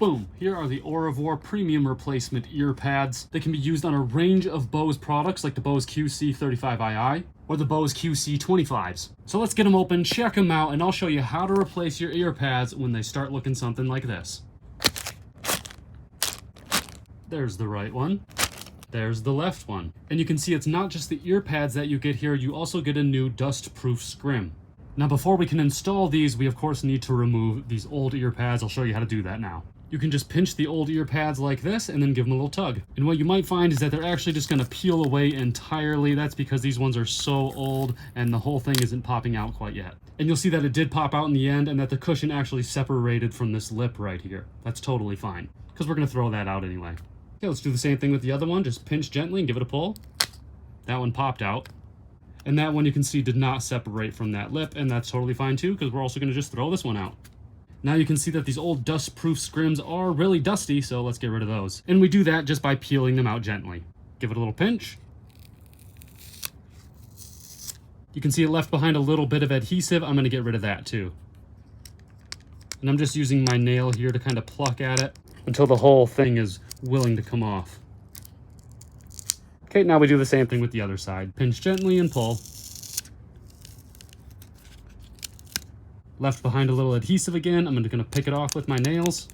Boom! Here are the Aurivor Premium Replacement Ear Pads. They can be used on a range of Bose products like the Bose QC35II or the Bose QC25s. So let's get them open, check them out, and I'll show you how to replace your ear pads when they start looking something like this. There's the right one. There's the left one. And you can see it's not just the ear pads that you get here, you also get a new dust-proof scrim. Now before we can install these, we of course need to remove these old ear pads. I'll show you how to do that now. You can just pinch the old ear pads like this and then give them a little tug. And what you might find is that they're actually just gonna peel away entirely. That's because these ones are so old and the whole thing isn't popping out quite yet. And you'll see that it did pop out in the end and that the cushion actually separated from this lip right here. That's totally fine, because we're gonna throw that out anyway. Okay, let's do the same thing with the other one. Just pinch gently and give it a pull. That one popped out. And that one you can see did not separate from that lip, and that's totally fine too, because we're also gonna just throw this one out. Now you can see that these old dust-proof scrims are really dusty, so let's get rid of those. And we do that just by peeling them out gently. Give it a little pinch. You can see it left behind a little bit of adhesive. I'm gonna get rid of that too. And I'm just using my nail here to kind of pluck at it until the whole thing is willing to come off. Okay, now we do the same thing with the other side. Pinch gently and pull. Left behind a little adhesive again. I'm gonna pick it off with my nails.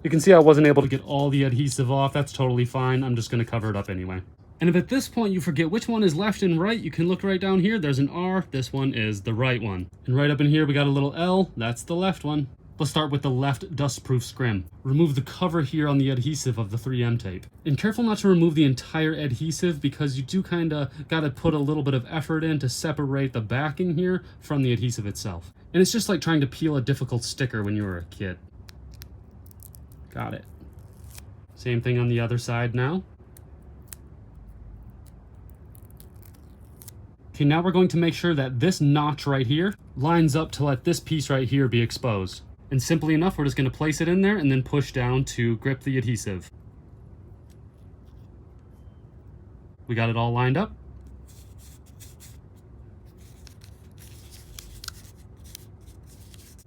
You can see I wasn't able to get all the adhesive off. That's totally fine. I'm just gonna cover it up anyway. And if at this point you forget which one is left and right, you can look right down here. There's an R. This one is the right one. And right up in here, we got a little L. That's the left one. Let's start with the left dust-proof scrim. Remove the cover here on the adhesive of the 3M tape. And careful not to remove the entire adhesive, because you do kind of got to put a little bit of effort in to separate the backing here from the adhesive itself. And it's just like trying to peel a difficult sticker when you were a kid. Got it. Same thing on the other side now. Okay, now we're going to make sure that this notch right here lines up to let this piece right here be exposed. And simply enough, we're just going to place it in there and then push down to grip the adhesive. We got it all lined up.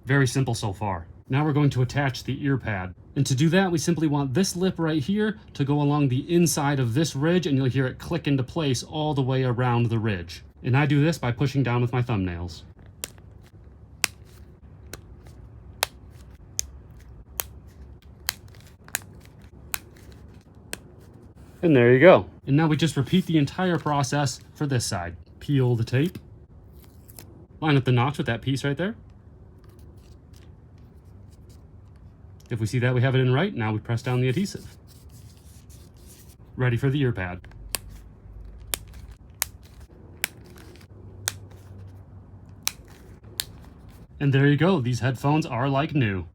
Very simple so far. Now we're going to attach the ear pad. And to do that, we simply want this lip right here to go along the inside of this ridge, and you'll hear it click into place all the way around the ridge. And I do this by pushing down with my thumbnails. And there you go. And now we just repeat the entire process for this side. Peel the tape. Line up the notch with that piece right there. If we see that we have it in right, now we press down the adhesive. Ready for the ear pad. And there you go. These headphones are like new.